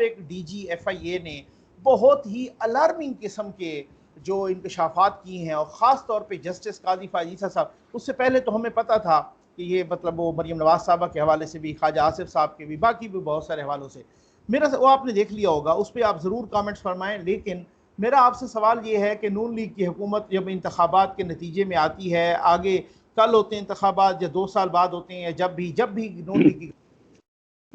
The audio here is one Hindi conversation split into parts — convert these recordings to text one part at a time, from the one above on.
एक DG FIA ने बहुत ही अलार्मिंग किस्म के जो इंकशाफात किए हैं, और ख़ास तौर पे जस्टिस काजी फायजीसा साहब, उससे पहले तो हमें पता था कि ये मतलब वो मरियम नवाज साहबा के हवाले से भी, ख्वाजा आसिफ साहब के भी, बाकी भी बहुत सारे हवालों से मेरा वो आपने देख लिया होगा, उस पर आप ज़रूर कमेंट्स फरमाएं। लेकिन मेरा आपसे सवाल ये है कि नून लीग की हुकूमत जब इंतखाबात के नतीजे में आती है, आगे कल होते हैं इंतखाबात या 2 साल बाद होते हैं, या जब भी नून लीग की,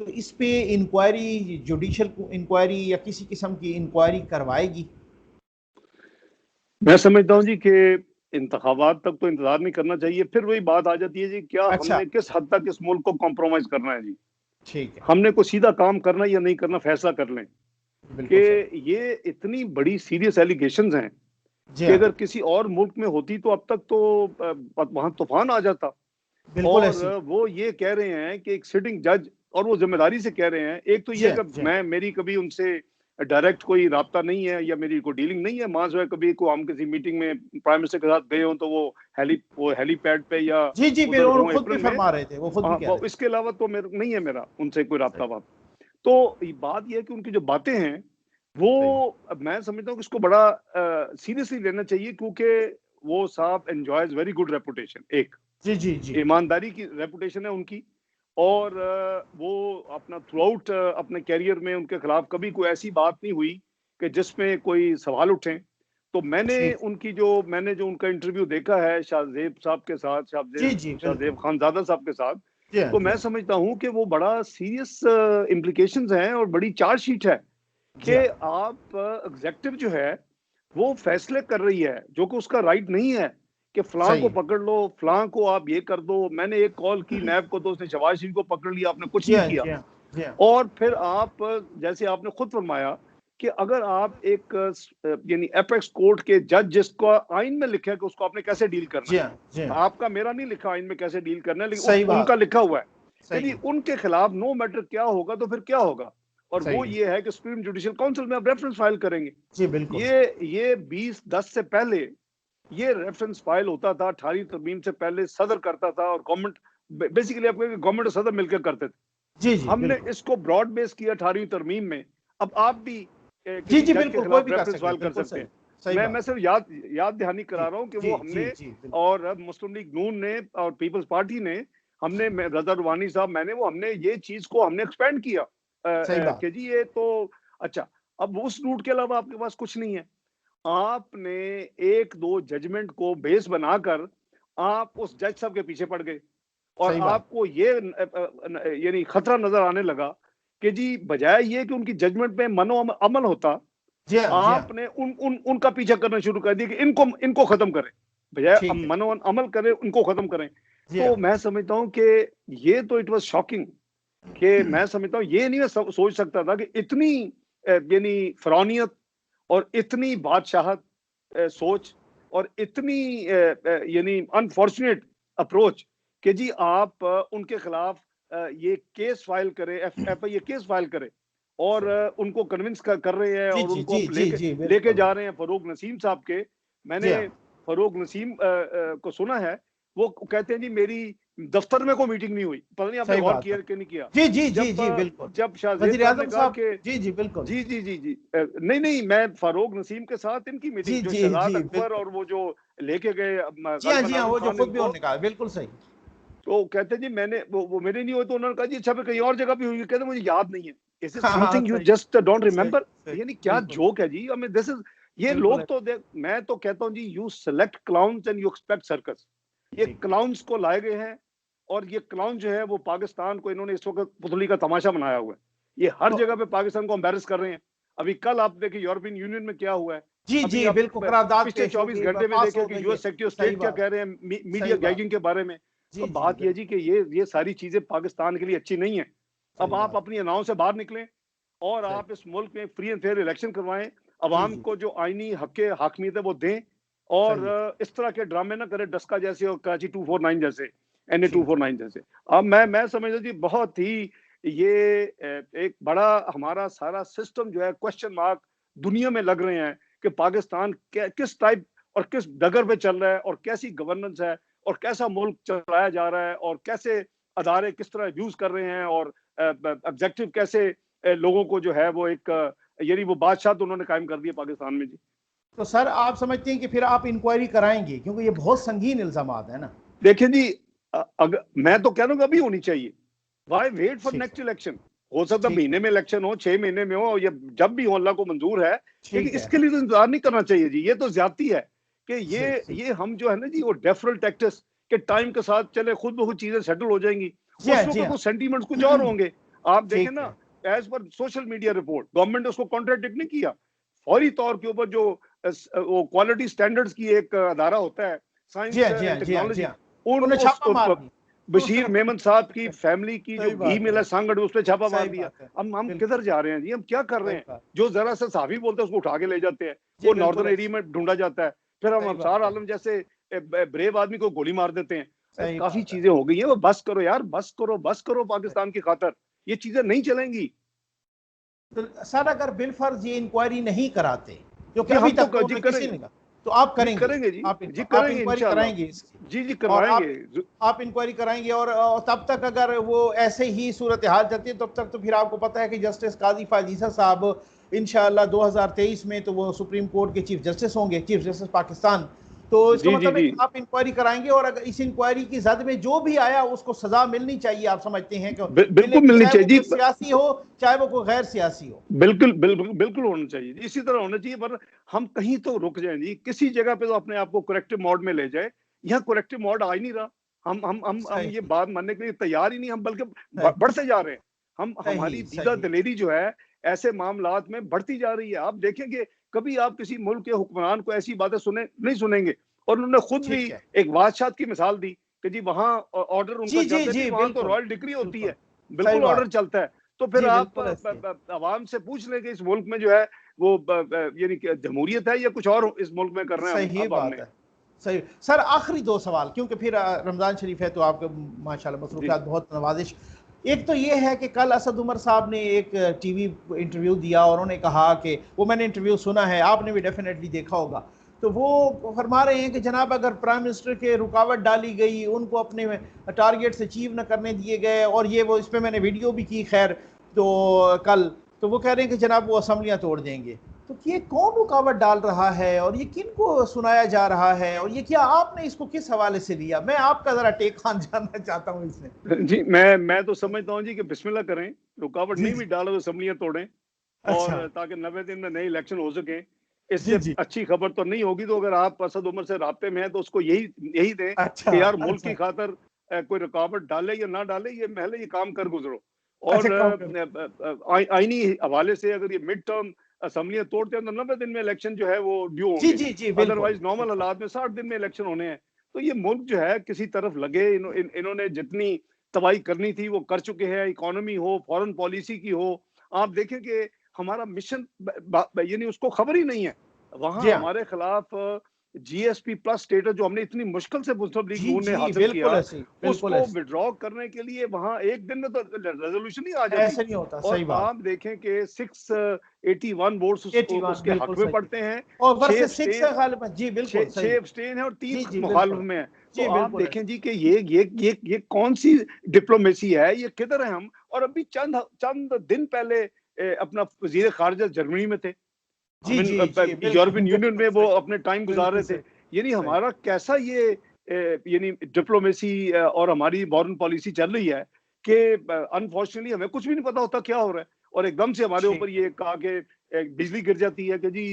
तो इस पे इंक्वायरी, जुडिशल इंक्वायरी या किसी किस्म की इंक्वायरी करवाएगी? मैं समझता हूँ जी कि इंतखाबात तक तो इंतजार नहीं करना चाहिए। फिर वही बात आ जाती है जी, क्या अच्छा, हमने किस हद तक इस मुल्क को कॉम्प्रोमाइज करना है जी। ठीक है, हमने को सीधा काम करना या नहीं करना फैसला कर लें बिल्कुल सही। कि ये इतनी बड़ी सीरियस एलिगेशंस हैं जी कि हाँ, अगर किसी और मुल्क में होती तो अब तक तो वहां तूफान आ जाता। बिल्कुल और ऐसी। वो ये कह रहे हैं कि एक सिटिंग जज, और वो जिम्मेदारी से कह रहे हैं। एक तो जी ये हाँ, कि जी हाँ, मैं मेरी कभी उनसे डायरेक्ट कोई राब्ता नहीं है या मेरी कोई डीलिंग नहीं है। मां जो है कभी को हम किसी मीटिंग में प्राइम मिनिस्टर के साथ गए हों तो वो हेलीपैड पे या जी जी, फिर उधर वो हों खुद भी अप्रैल में। फरमा रहे थे, वो खुद भी कह रहे थे। इसके अलावा तो मेरे नहीं है मेरा उनसे कोई सही, राब्ता वाब। तो ये बात यह है कि उनकी जो बातें हैं वो सही। मैं समझता हूँ कि इसको बड़ा सीरियसली लेना चाहिए, क्योंकि वो साहब एंजॉयज वेरी गुड रेपुटेशन। एक जी जी जी, ईमानदारी की रेपुटेशन है उनकी। और वो अपना थ्रू आउट अपने कैरियर में उनके खिलाफ कभी कोई ऐसी बात नहीं हुई कि जिसमें कोई सवाल उठे। तो ठीक। मैंने जो उनका इंटरव्यू देखा है शाहजेब साहब के साथ, जी जी, शाहजेब बिल्कुल। खानजादा साहब के साथ, जी हाँ, तो जी मैं हाँ, समझता हूं कि वो बड़ा सीरियस इम्प्लीकेशंस हैं और बड़ी चार्जशीट है जी कि हाँ, आप एग्जेक्टिव जो है वो फैसले कर रही है जो कि उसका राइट नहीं है कि फलां सही को है। पकड़ लो, फलां को आप ये कर दो। मैंने एक कॉल की नैब को तो उसने शहबाज शरीफ को पकड़ लिया, आपने कुछ जी नहीं हाँ, किया। जी हाँ, जी हाँ, और फिर आप जैसे आपने खुद फरमाया कि अगर आप एक यानी एपेक्स कोर्ट के जज जिसको आइन में लिखा है कि उसको आपने कैसे डील करना जी हाँ, जी है, हाँ, आपका मेरा नहीं लिखा आइन में कैसे डील करना है, लेकिन सही उनका बात, लिखा हुआ है कि सही जी है, उनके खिलाफ नो मैटर क्या होगा तो फिर क्या होगा। और सही वो है। ये है कि सुप्रीम जुडिशियल काउंसिल में आप रेफरेंस फाइल करेंगे। जी, बिल्कुल। ये 2010 से पहले ये रेफरेंस फाइल होता था, 18वीं तरमीम से पहले सदर करता था और गवर्नमेंट, बेसिकली आप कहेंगे गवर्नमेंट और सदर मिलकर करते थे। जी जी, हमने बिल्कुल। इसको ब्रॉड बेस किया 18वीं तरमीम में। अब आप भी जी किसी जी, जज के बिल्कुल, कोई खिलाफ भी कर रेफरेंस सकते फाइल हैं, कर बिल्कुल सकते सही, हैं। सही मैं बात। सिर्फ याद दहानी जी करा रहा हूं कि जी वो जी हमने जी, बिल्कुल और मुस्लिम लीग नून ने और पीपल्स पार्टी ने, हमने रजा रुवानी साहब, हमने ये चीज को हमने एक्सपेंड किया सही बात। कि जी ये तो अच्छा। अब उस रूट के अलावा आपके पास कुछ नहीं है। आपने एक दो जजमेंट को बेस बनाकर आप उस जज साहब के पीछे पड़ गए और सही बात। आपको ये यानी खतरा नजर आने लगा कि जी बजाय ये कि उनकी जजमेंट में मनो अमल होता, जी हाँ, जी हाँ, आपने उनका पीछा करना शुरू कर दिया कि इनको इनको खत्म करें, बजाय ठीक है। मनो अमल करें उनको खत्म करें। जी तो हाँ, मैं समझता हूं कि ये तो इट वाज शॉकिंग कि मैं समझता हूं ये नहीं मैं सोच सकता था कि इतनी यानी फरौनियत और इतनी बादशाहत सोच और इतनी यानी अनफॉर्चुनेट अप्रोच कि जी आप उनके खिलाफ ये केस फाइल करें, FIA केस फाइल करें और सही। उनको कन्विंस कर रहे हैं जी और जी उनको जी आप जी लेके जी, लेके बिल्कुल। जा रहे हैं फरूक नसीम साहब के। जी मैंने हाँ, फरूक नसीम को सुना है, वो कहते हैं जी मेरी दफ्तर में कोई मीटिंग नहीं हुई। पता नहीं आपने सही गौर बात किया है। कि नहीं किया। जी जी जी जब जी, बिल्कुल। जब शाहजेब वज़ीर साहब ने आज़म कहा साहब, कि जी जी, बिल्कुल। जी नहीं नहीं, मैं फारूक नसीम के साथ इनकी जी मीटिंग जो जी शहजाद जी, अकबर बिल्कुल। और वो जो लेके गए जी हाँ, गालिबन जी हाँ, आजम वो जो खान खुद भी इनको, उन्होंने कहा, बिल्कुल सही। तो कहते जी मैंने वो मेरे नहीं हुए। तो उन्होंने कहा जी अच्छा फिर कहीं और जगह भी हुई, कहते मुझे याद नहीं है। इज इट हाँ, हाँ, समथिंग यू सही, जस्ट डोंट सही, रिमेंबर? सही, यानी क्या बिल्कुल, जोक है जी। हमें दिस इज, ये बिल्कुल लोग है। तो देख, मैं तो कहता हूँ जी you select clowns and you expect circus. ये ठीक है। क्लाउन्स को लाए गए हैं और ये क्लाउन जो है वो पाकिस्तान को इन्होंने इस वक्त पुतली का तमाशा बनाया हुआ है। ये हर तो जगह पे पाकिस्तान को एम्बेरस कर रहे हैं। अभी कल आप देखिए यूरोपियन यूनियन में क्या हुआ है। जी अभी जी, आप बिल्कुल, करारदाद पिछले पेश हो 24 गई, घंटे में पास देखे हो कि गई है। यूएस सेक्रेटरी ऑफ सही स्टेट क्या बात, कह रहे हैं मीडिया सही बात। गैगिंग के बारे में। तो जी जी, बात यह बिल्कुल, जी कि ये सारी चीजें पाकिस्तान के लिए अच्छी नहीं है। अब सही आप बात, अपनी अनाव से बाहर निकलें और सही। आप इस मुल्क में फ्री एंड फेयर इलेक्शन करवाएं, जी अवाम जी, को जो आईनी हक हाकमियत है वो दें और सही है। इस तरह के ड्रामे ना करें, डस्का जैसे और कराची 249 जैसे, NA ठीक है। 249 जैसे। अब मैं समझता जी बहुत ही ये एक बड़ा हमारा सारा सिस्टम जो है क्वेश्चन मार्क दुनिया में लग रहे हैं कि पाकिस्तान किस टाइप और किस डगर पे चल रहा है और कैसी गवर्नेंस है और कैसा मुल्क चलाया जा रहा है और कैसे अदारे किस तरह यूज कर रहे हैं और ऑब्जेक्टिव कैसे लोगों को जो है वो एक यानी वो बादशाह तो उन्होंने कायम कर दिया पाकिस्तान में जी। तो सर आप समझते हैं कि फिर आप इंक्वायरी कराएंगे, क्योंकि ये बहुत संगीन इल्जामात है ना? देखिए जी, अगर मैं तो कह रहा हूँ अभी होनी चाहिए। वाई वेट फॉर ठीक नेक्स्ट है, इलेक्शन? हो सकता है ठीक महीने है, में इलेक्शन हो, 6 महीने में हो, या जब भी हो, अल्लाह को मंजूर है। लेकिन ठीक है। इसके लिए तो इंतजार नहीं करना चाहिए जी, ये तो ज्यादती है कि जी जी ये हम जो है ना जी, वो डेफरल टैक्टिस के टाइम के साथ चले खुद ब खुद चीजें सेटल हो जाएंगी। जी हाँ, उस जी वक्त हाँ। वो सेंटीमेंट्स कुछ और होंगे। आप देखें ठीक ना, है। As per social media report government ने उसको कॉन्ट्राडिक्ट नहीं किया। फौरी तौर के ऊपर जो वो क्वालिटी स्टैंडर्ड्स की एक अदारा होता है, जी साइंस हाँ, जी हाँ, एंड जी हाँ, जी टेक्नोलॉजी, हाँ। उन उन्हें छापा मार उस दी। बशीर मेमन साहब की फैमिली की जो सही घी बात मिला है, सांगड़, उस पर छापा मार सही दिया। बात है। हम बिल्कुल, किधर जा रहे हैं जी, हम क्या कर रहे सही हैं? बात। जो जरा सा साफी बोलते हैं उसको उठा के ले जाते हैं, जी वो बिल्कुल नॉर्दर्न है, एरिया में ढूंढा जाता है। फिर हम सही अफसार बात है, आलम जैसे ब्रेव आदमी को गोली मार देते हैं। सही काफी बात है। चीजें हो गई हैं, वो बस करो यार, बस करो, बस करो पाकिस्तान की खातर। ये चीजें नहीं चलेंगी तो सर अगर बिलफर्ज ये इंक्वायरी नहीं कराते, क्योंकि जी। अभी हम तक तो तो जी उन्हें किसी करेंगे ने कहा, तो आप जी, करेंगे? करेंगे जी, जी आप करेंगे इंक्वायरी इंशाल्लाह। कराएंगे इसकी? जी जी और करवाएंगे। आप इंक्वायरी कराएंगे, और तब तक अगर वो ऐसे ही सूरत हाल चलती है, तब तक तो फिर आपको पता है कि जस्टिस काजी फायजीसा साहब इंशाल्लाह 2023 में तो वो सुप्रीम कोर्ट के चीफ जस्टिस होंगे, चीफ जस्टिस पाकिस्तान। तो इसका जी जी मतलब है जी, कि आप इंक्वायरी कराएंगे, और अगर इस इंक्वायरी की जद में जो भी आया उसको सजा मिलनी चाहिए, आप समझते हैं कि बिल्कुल मिलेगी, मिलनी चाहे चाहिए वो जी। कोई सियासी हो, चाहे वो कोई गैर सियासी हो। बिल्कुल बिल्कुल बिल्कुल होना चाहिए, इसी तरह होना चाहिए। पर हम कहीं तो रुक जाएं जी, किसी जगह पे तो अपने आप को करेक्टिव मोड में ले जाए। यहाँ करेक्टिव मोड आ ही नहीं रहा। हम ये सही बात मानने के लिए तैयार ही नहीं, हम बल्कि सही बढ़ते जा रहे हैं। हम सही हमारी दीदा सही। दलेरी जो है ऐसे मामलात में बढ़ती जा रही है। आप देखेंगे, कभी आप किसी मुल्क के हुक्मरान को ऐसी बातें सुने नहीं सुनेंगे। और उन्होंने खुद भी ठीक है। एक बादशाह की मिसाल दी कि जी वहां ऑर्डर जी उनका जी चलता है जी, जी वहां तो बिल्कुल, रॉयल डिक्री होती बिल्कुल है, सही बिल्कुल ऑर्डर बात। चलता है। तो फिर जी आप बिल्कुल ऐसी है। आवाम से पूछ लें कि इस मुल्क में जो है वो यानी कि जमहूरियत है या कुछ और इस मुल्क में करना है हम सही अब बात हमने। है। सही सर, आखिरी दो सवाल, क्योंकि फिर रमज़ान शरीफ है तो आपके माशाल्लाह जी मसरूफियात बहुत नवाजिश। एक तो ये है कि कल असद उमर साहब ने एक टीवी इंटरव्यू दिया, और उन्होंने कहा कि वो, मैंने इंटरव्यू सुना है, आपने भी डेफिनेटली देखा होगा, तो वो फरमा रहे हैं कि जनाब अगर प्राइम मिनिस्टर के रुकावट डाली गई, उनको अपने टारगेट्स अचीव न करने दिए गए, और ये वो, इस पर मैंने वीडियो भी की खैर, तो कल तो वो कह रहे हैं कि जनाब वो असम्बलियाँ तोड़ देंगे। तो ये कौन रुकावट डाल रहा है, और ये किन को सुनाया जा रहा है, और ये क्या आपने इसको किस हवाले से लिया? मैं आपका जरा टेक खान जानना चाहता हूँ इसमें। जी, मैं तो समझता हूँ जी कि बिस्मिल्लाह करें, रुकावट जी नहीं भी जी। डालो तो असम्बलियां तोड़ें, अच्छा। और ताकि 90 दिन में नए इलेक्शन हो सके। जी इससे जी। अच्छी खबर तो नहीं होगी। तो अगर आप असद उमर से राब्ते में हैं तो उसको यही यही दें अच्छा। कि यार मुल्क की अच्छा। खातर कोई रुकावट डाले या ना डाले, ये पहले ये काम कर गुजरो। अच्छा, और काम करो। आईनी हवाले से अगर ये मिड टर्म असम्बलियां तोड़ते हैं तो 90 दिन में इलेक्शन जो है वो ड्यू जी होंगे। जी जी बिल्कुल अदरवाइज नॉर्मल बिल्कुल। हालात में 60 दिन में इलेक्शन होने हैं। तो ये मुल्क जो है किसी तरफ लगे। इन्होंने जितनी तबाही करनी थी वो कर चुके हैं, इकोनॉमी हो, फॉरेन पॉलिसी की हो। आप देखें कि हमारा मिशन यानी उसको खबर ही नहीं है। जी वहां हाँ। हमारे खिलाफ जीएसपी प्लस स्टेटस जो हमने इतनी मुश्किल से मुस्लिम लीग जी नून ने जी हासिल बिल्कुल किया, ऐसी, बिल्कुल उसको ऐसी। विड्रॉ करने के लिए वहां एक दिन में तो रेजोल्यूशन ही आ जाती। ऐसे नहीं होता, और सही बात। आप देखें कि 681 वोट्स 81 उसके हक बिल्कुल में सही है। पड़ते हैं। और छह वर्सेस 6 abstain है गालिबा, जी बिल्कुल सही। छह abstain है और 3 जी जी मुखालिफ बिल्कुल। में है। तो जी आप बिल्कुल देखें ऐसे। जी कि ये कौन सी डिप्लोमेसी है, ये किधर है हम। और अभी चंद चंद दिन पहले अपना वजीर खारजा जर्मनी में थे। जी हम जी जी बिल्कुल यूरोपियन यूनियन बिल्कुल में वो सही। अपने टाइम गुजार बिल्कुल रहे थे। सही। यानी सही। हमारा कैसा ये यानी डिप्लोमेसी और हमारी फॉरेन पॉलिसी चल रही है कि अनफॉर्चुनेटली हमें कुछ भी नहीं पता होता क्या हो रहा है। और एकदम से हमारे ठीक ऊपर है। ये कहा कि बिजली गिर जाती है कि जी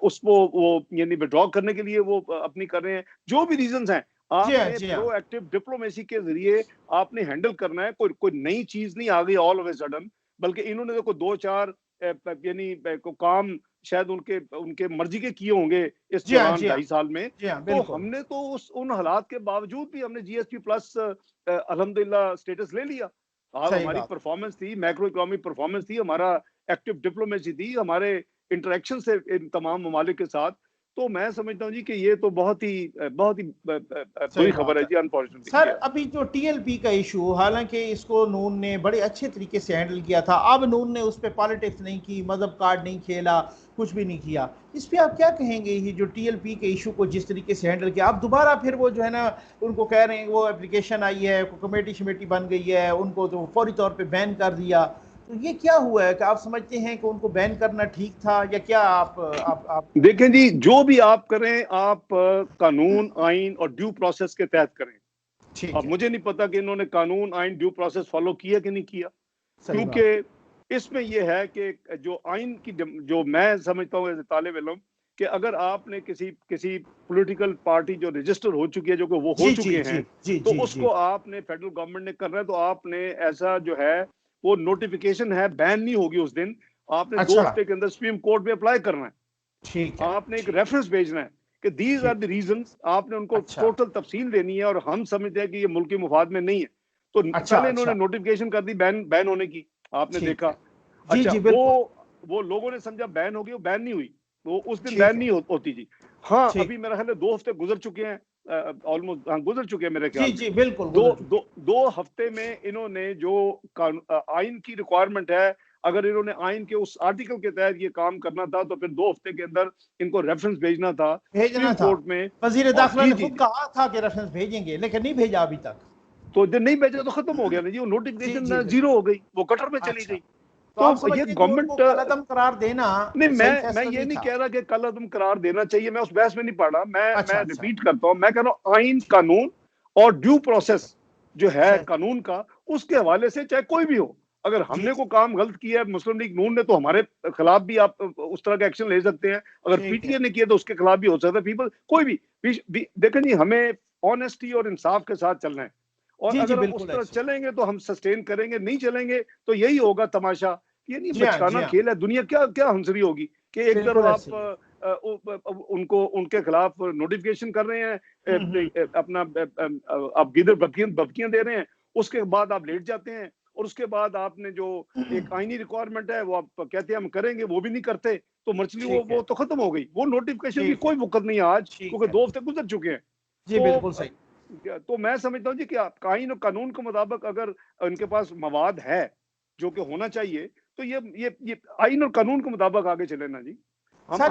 उसको वो यानी विड्रॉ करने के लिए वो अपनी कर रहे हैं। जो भी रीजंस हैं, जी हाँ, आपने जी हाँ। प्रोएक्टिव डिप्लोमेसी के जरिए आपने हैंडल करना है। कोई कोई नई चीज नहीं आ गई ऑल ऑफ ए सडन। बल्कि इन्होंने देखो 2-4 यानी को काम शायद उनके उनके मर्जी के किए होंगे इस जी हाँ, दौरान जी हाँ। 2.5 साल में। जी हाँ, तो बिल्कुल। हमने तो उन हालात के बावजूद भी हमने जीएसपी प्लस अल्हम्दुलिल्लाह स्टेटस ले लिया। अब सही हमारी बात। परफॉर्मेंस थी, मैक्रो इकोनॉमिक परफॉर्मेंस थी, हमारा एक्टिव डिप्लोमेसी थी, हमारे इंटरेक्शन से इन तमाम ममालिक के साथ। तो मैं समझता हूँ जी कि ये तो बहुत ही सही बुरी खबर बात है है। जी, अनफॉर्चुनेटली। सर अभी जो टीएलपी का इशू, हालांकि इसको नून ने बड़े अच्छे तरीके से हैंडल किया था, अब नून ने उस पर पॉलिटिक्स नहीं की, मजहब कार्ड नहीं खेला, कुछ भी नहीं किया। इस पे आप क्या कहेंगे, ये जो टीएलपी के इशू को जिस तरीके से हैंडल किया, आप दोबारा फिर वो जो है ना, उनको कह रहे हैं वो एप्लीकेशन आई है, कमेटी शमेटी बन गई है, उनको तो फौरी तौर पे बैन कर दिया। तो ये क्या हुआ है कि आप समझते हैं कि उनको बैन करना ठीक था या क्या? आप देखें जी, जो भी आप करें, आप कानून, आइन और ड्यू प्रोसेस के तहत करें। ठीक अब है, मुझे नहीं पता कि इन्होंने कानून, आइन, ड्यू प्रोसेस फॉलो किया कि नहीं किया, सही बात। क्योंकि इसमें यह है कि जो आइन की जो मैं समझता हूँ एज ए तालिब इल्म, कि अगर आपने किसी किसी पॉलिटिकल पार्टी जो रजिस्टर हो चुकी है, जो कि वो हो जी जी चुके जी हैं, जी तो जी उसको जी। आपने, फेडरल गवर्नमेंट ने करना है, तो आपने ऐसा जो है वो नोटिफिकेशन है, बैन नहीं होगी उस दिन, आपने 2 अच्छा, हफ्ते के अंदर सुप्रीम कोर्ट में अप्लाई करना है। ठीक है, आपने एक ठीक रेफरेंस भेजना है कि दीज आर ठीक। द रीजंस, आपने उनको अच्छा टोटल तफसील देनी है, और हम समझते हैं कि ये मुल्क के मुफाद में नहीं है। तो अच्छा पहले इन्होंने अच्छा, नोटिफिकेशन कर दी बैन बैन होने की, आपने ठीक देखा। है। जी अच्छा, जी बिल्कुल। वो लोगों ने समझा बैन होगी, वो बैन नहीं हुई, वो उस दिन ठीक बैन है, नहीं होती जी। हाँ, ठीक। अभी मेरा ख्याल है 2 हफ्ते गुजर चुके हैं, ऑलमोस्ट, हाँ, गुजर चुके हैं मेरे जी ख्याल में। जी बिल्कुल दो गुजर चुके दो 2 हफ्ते में इन्होंने जो आइन की रिक्वायरमेंट है, अगर इन्होंने आइन के उस आर्टिकल के तहत ये काम करना था, तो फिर 2 हफ्ते के अंदर इनको रेफरेंस भेजना था भेजना सुप्रीम था। कोर्ट में। वजीर और दाखिला जी ने जी खुद जी, कहा था कि रेफरेंस भेजेंगे, लेकिन नहीं भेजा अभी तक। तो जब नहीं भेजा तो खत्म हो गया ना जी, वो जी जी नोटिफिकेशन बिल्कुल। जीरो हो गई, वो कटर में चली अच्छा, गई। तो आप तो ये समझते हैं कि उनको गवर्नमेंट, कलअदम करार देना नहीं, सही मैं फैसला ये नहीं नहीं था? कह रहा कि कल तुम करार देना चाहिए, मैं उस बहस में नहीं पड़ रहा, अच्छा मैं अच्छा, रिपीट करता हूं, मैं कह रहा हूं आइन, ठीक। कानून और ड्यू प्रोसेस जो है सही। कानून का, उसके हवाले से चाहे कोई भी हो, अगर जी हमने जी, को काम गलत किया है, मुस्लिम लीग नून ने, तो हमारे खिलाफ भी आप उस तरह का एक्शन ले सकते हैं, अगर ठीक है। पीटीए ने किया तो उसके खिलाफ भी हो सकता है, पीपल कोई भी देखें जी, हमें ऑनेस्टी और इंसाफ के साथ चलना है, और जी जी अगर हम उस बिल्कुल तरह ऐसे। चलेंगे तो हम सस्टेन करेंगे, नहीं चलेंगे तो यही होगा तमाशा। ये नहीं, जी हाँ, जी बचकाना हाँ, खेल है, दुनिया क्या क्या हंसरी होगी कि एक तरफ बिल्कुल आप ऐसे ही है। उनको, उनके खिलाफ नोटिफिकेशन कर रहे हैं, अपना आप गिदर बबकियां दे रहे हैं, उसके बाद आप लेट जाते हैं, और उसके बाद आपने जो एक आईनी रिक्वायरमेंट है वो आप कहते हैं हम करेंगे, वो भी नहीं करते, तो मछली ठीक वो है, तो खत्म हो गई, वो नोटिफिकेशन की ठीक है, कोई वक़्त नहीं है आज, ठीक क्योंकि है। 2 हफ्ते गुजर चुके हैं। जी तो बिल्कुल सही। मैं समझता हूँ जी कि आइन और कानून के मुताबिक अगर उनके पास मवाद है जो कि होना चाहिए, तो ये आइन और कानून के मुताबिक आगे चले ना जी। हम सर